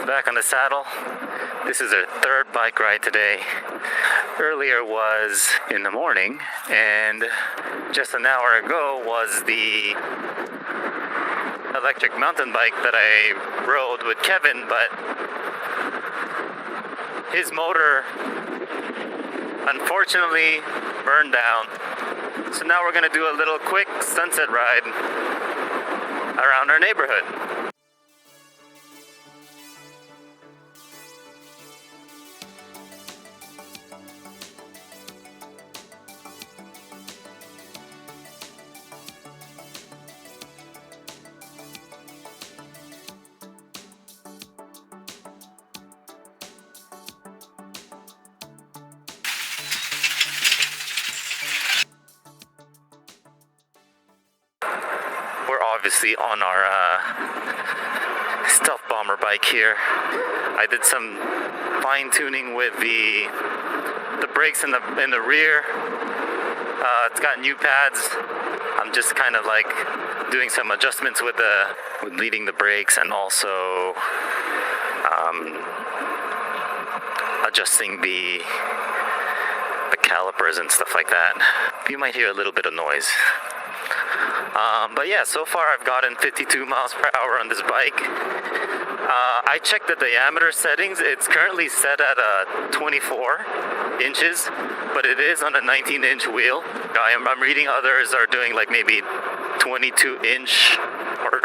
back on the saddle. This is our third bike ride today. Earlier was in the morning, and just an hour ago was the electric mountain bike that I rode with Kevin, but his motor unfortunately burned down. So now we're gonna do a little quick sunset ride around our neighborhood. We're obviously on our stealthbomber bike here. I did some fine tuning with the brakes in the rear. It's got new pads. I'm just kind of like doing some adjustments with leading the brakes, and also adjusting the calipers and stuff like that. You might hear a little bit of noise. But yeah, so far I've gotten 52 miles per hour on this bike. I checked the diameter settings. It's currently set at 24 inches, but it is on a 19-inch wheel. I'm reading others are doing like maybe 22-inch or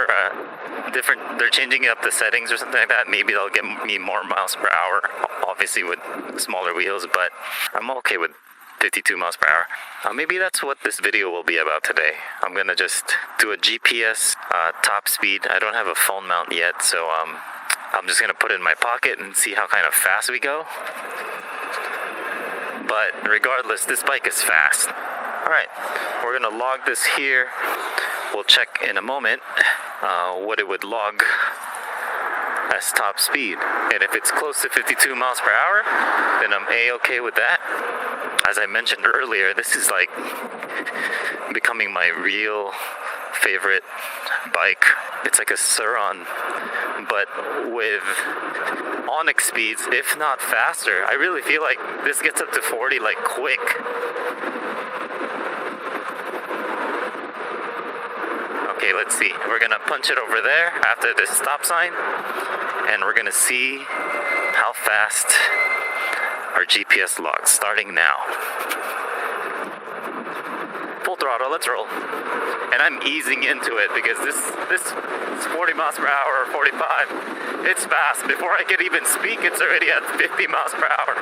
different. They're changing up the settings or something like that. Maybe they'll get me more miles per hour, obviously with smaller wheels, but I'm okay with 52 miles per hour. Maybe that's what this video will be about today. I'm gonna just do a GPS top speed. I don't have a phone mount yet, so I'm just gonna put it in my pocket and see how kind of fast we go. But regardless, this bike is fast. Alright, we're gonna log this here. We'll check in a moment what it would log as top speed. And if it's close to 52 miles per hour, then I'm A-okay with that. As I mentioned earlier, this is like becoming my real favorite bike. It's like a surron, but with onyx speeds, if not faster. I really feel like this gets up to 40 like quick. Okay, let's see. We're gonna punch it over there after this stop sign, and we're gonna see how fast our GPS logs, starting now. Full throttle, let's roll. And I'm easing into it because this is 40 miles per hour or 45. It's fast. Before I can even speak, it's already at 50 miles per hour.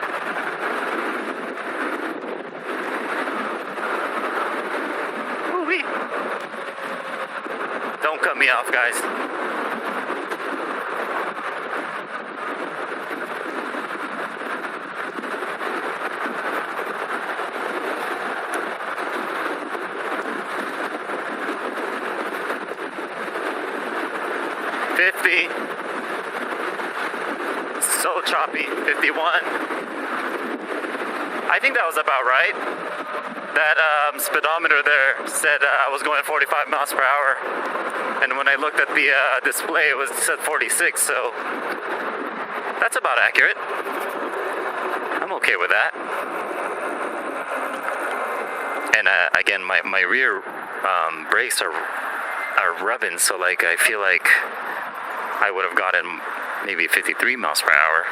Woo-wee. Don't cut me off, guys. So choppy. 51. I think that was about right. That speedometer there said I was going 45 miles per hour, and when I looked at the display, it was said 46. So that's about accurate. I'm okay with that. And again, my rear brakes are rubbing, so like I feel like I would have gotten maybe 53 miles per hour.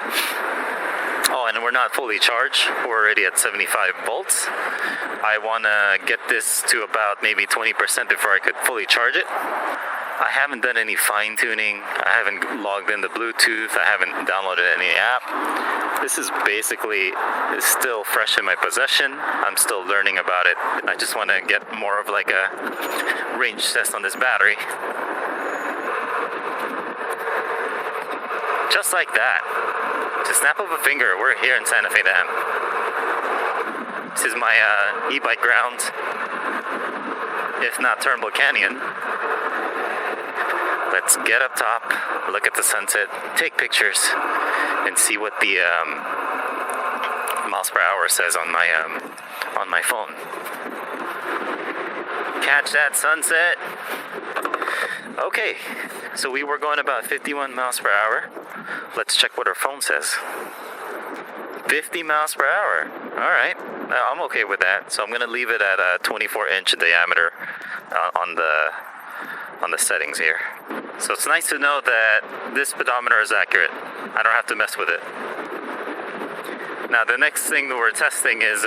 Oh, and we're not fully charged. We're already at 75 volts. I want to get this to about maybe 20% before I could fully charge it. I haven't done any fine tuning. I haven't logged in the Bluetooth. I haven't downloaded any app. This is basically still fresh in my possession. I'm still learning about it. I just want to get more of like a range test on this battery. Just like that. Just snap of a finger, we're here in Santa Fe Dam. This is my e-bike ground, if not Turnbull Canyon. Let's get up top, look at the sunset, take pictures, and see what the miles per hour says on my phone. Catch that sunset. Okay, so we were going about 51 miles per hour. Let's check what our phone says. 50 miles per hour. All right, I'm okay with that. So I'm gonna leave it at a 24-inch diameter on the settings here. So it's nice to know that this speedometer is accurate. I don't have to mess with it. Now the next thing that we're testing is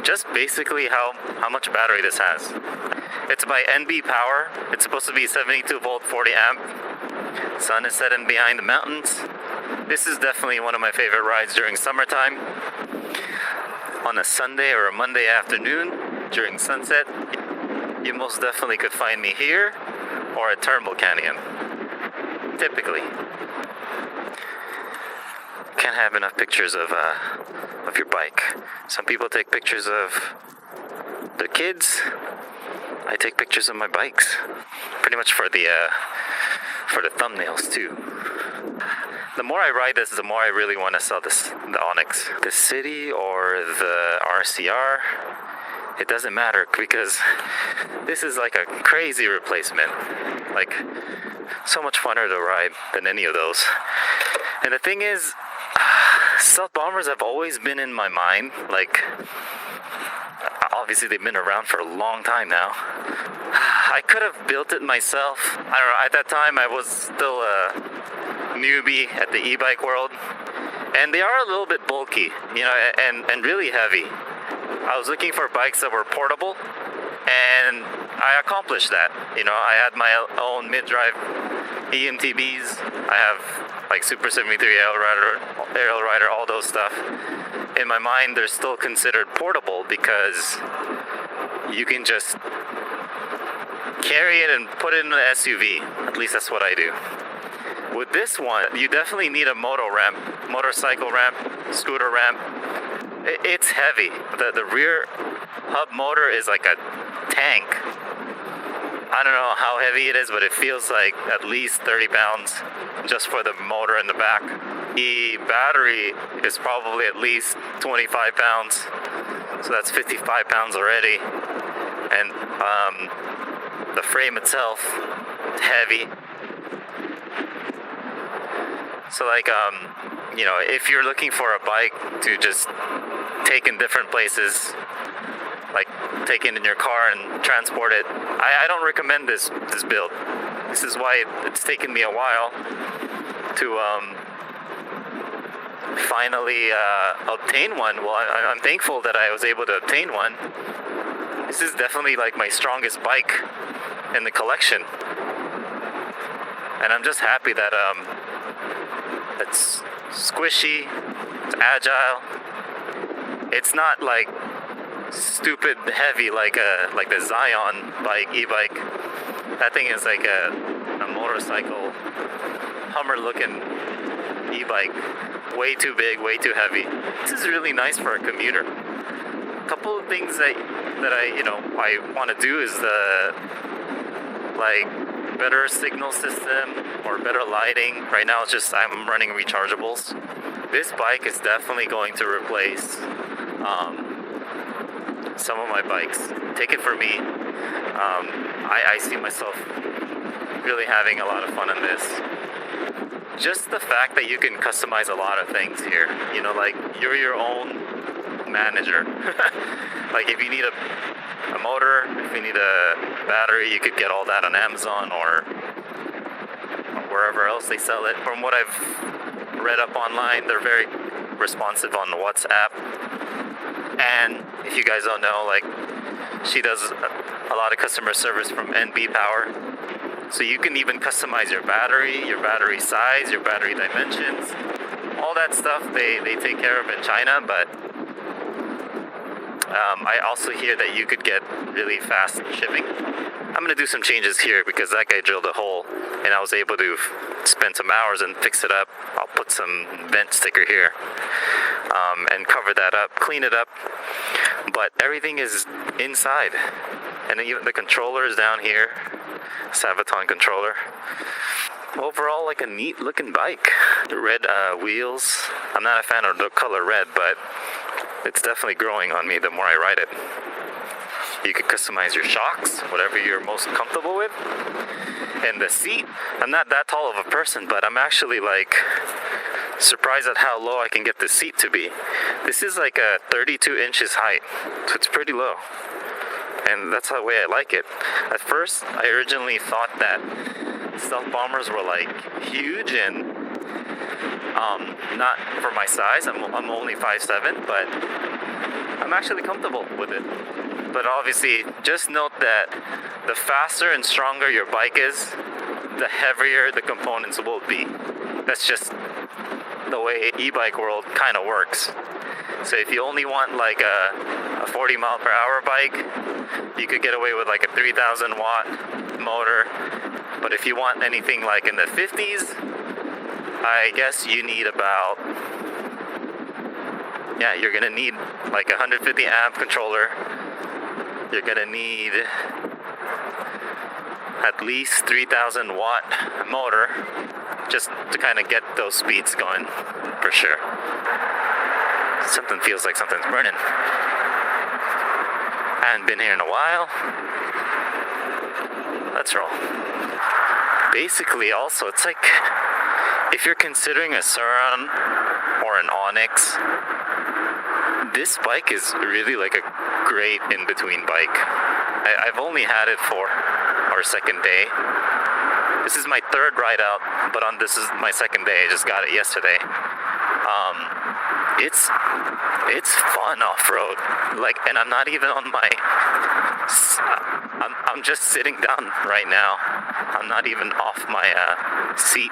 just basically how much battery this has. It's by NB Power. It's supposed to be 72 volt, 40 amp. Sun is setting behind the mountains. This is definitely one of my favorite rides during summertime. On a Sunday or a Monday afternoon during sunset, you most definitely could find me here or at Thermal Canyon. Typically. Can't have enough pictures of your bike. Some people take pictures of their kids. I take pictures of my bikes, pretty much for the thumbnails too. The more I ride this, the more I really want to sell the Onyx. The City or the RCR, it doesn't matter because this is like a crazy replacement. Like, so much funner to ride than any of those. And the thing is, stealth bombers have always been in my mind. Like, obviously they've been around for a long time now. I could have built it myself. I don't know, at that time I was still a newbie at the e-bike world. And they are a little bit bulky, you know, and really heavy. I was looking for bikes that were portable, and I accomplished that. You know, I had my own middrive EMTBs. I have like Super73 arielrider, all those stuff. In my mind, they're still considered portable because you can just carry it and put it in an SUV. At least that's what I do. With this one, you definitely need a motorcycle ramp, scooter ramp. It's heavy. The rear hub motor is like a tank. I don't know how heavy it is, but it feels like at least 30 pounds just for the motor in the back. The battery is probably at least 25 pounds, so that's 55 pounds already. And the frame itself is heavy. So like, you know, if you're looking for a bike to just take in different places, like take it in your car and transport it, I don't recommend this build. This is why it's taken me a while to finally obtain one. Well, I'm thankful that I was able to obtain one. This is definitely like my strongest bike in the collection, and I'm just happy that it's squishy, it's agile. It's not like stupid heavy like the Zion bike, e-bike. That thing is like a motorcycle, Hummer-looking e-bike. Way too big, way too heavy. This is really nice for a commuter. A couple of things that I want to do is better signal system or better lighting. Right now it's just I'm running rechargeables. This bike is definitely going to replace some of my bikes. Take it for me. I see myself really having a lot of fun on this. Just the fact that you can customize a lot of things here. You know, like you're your own manager. Like if you need a motor, if you need a battery, you could get all that on Amazon or wherever else they sell it. From what I've read up online, they're very responsive on WhatsApp. And if you guys don't know, like she does a lot of customer service from NB Power. So you can even customize your battery size, your battery dimensions. All that stuff they take care of in China, but I also hear that you could get really fast shipping. I'm going to do some changes here because that guy drilled a hole and I was able to spend some hours and fix it up. I'll put some vent sticker here and cover that up, clean it up. But everything is inside. And even the controller is down here. Sabvoton controller. Overall, like a neat looking bike. The red wheels. I'm not a fan of the color red, but it's definitely growing on me the more I ride it. You could customize your shocks, whatever you're most comfortable with. And the seat, I'm not that tall of a person, but I'm actually like surprised at how low I can get the seat to be. This is like a 32 inches height, so it's pretty low. And that's the way I like it. At first, I originally thought that stealth bombers were like huge and not for my size. I'm only 5'7", but I'm actually comfortable with it. But obviously, just note that the faster and stronger your bike is, the heavier the components will be. That's just the way e-bike world kind of works. So if you only want like a 40 mile per hour bike, you could get away with like a 3,000 watt motor. But if you want anything like in the 50s, I guess you need about, you're gonna need like a 150 amp controller. You're gonna need at least 3,000 watt motor just to kind of get those speeds going, for sure. Something feels like something's burning. I haven't been here in a while. Let's roll. Basically, also, it's like if you're considering a Surron or an Onyx, this bike is really like a great in-between bike. I've only had it for our second day. This is my third ride out, but this is my second day. I just got it yesterday. It's fun off-road. Like, and I'm not even on my. I'm just sitting down right now. I'm not even off my seat,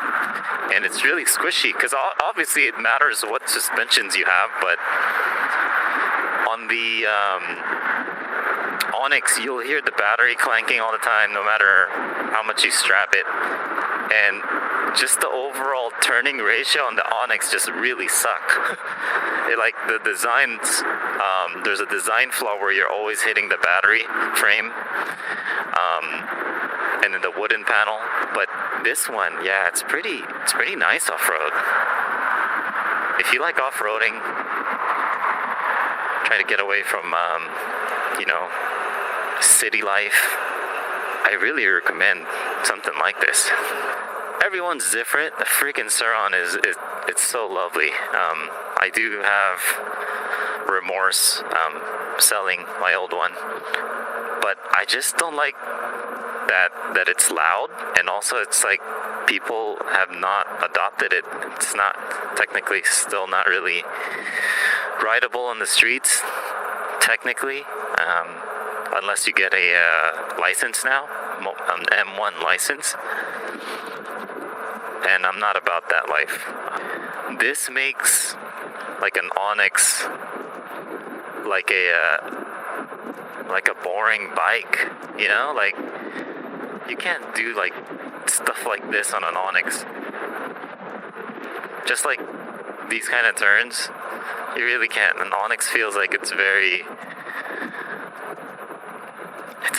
and it's really squishy. Because obviously it matters what suspensions you have, but on the Onyx, you'll hear the battery clanking all the time, no matter how much you strap it. And just the overall turning ratio on the Onyx just really suck. It, like the designs, there's a design flaw where you're always hitting the battery frame, and then the wooden panel. But this one, it's pretty nice off-road. If you like off-roading, try to get away from, city life, I really recommend something like this. Everyone's different. The freaking Surron it's so lovely. I do have remorse selling my old one, but I just don't like that it's loud, and also it's like people have not adopted it. It's not technically still not really rideable on the streets, technically, unless you get a license now, an M1 license. And I'm not about that life. This makes like an Onyx like a boring bike, like you can't do like stuff like this on an Onyx. Just like these kind of turns, you really can't. An Onyx feels like it's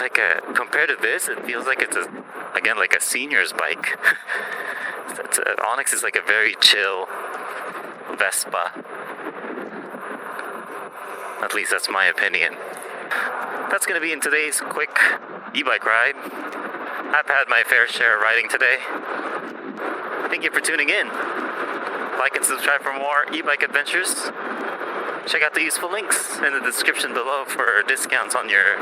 like compared to this, it feels like it's like a senior's bike. Onyx is like a very chill Vespa. At least that's my opinion. That's going to be in today's quick e-bike ride. I've had my fair share of riding today. Thank you for tuning in. Like and subscribe for more e-bike adventures. Check out the useful links in the description below for discounts on your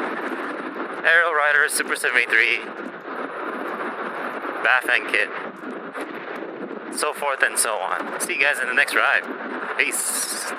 arielrider, Super73, bafang kit, so forth and so on. See you guys in the next ride. Peace.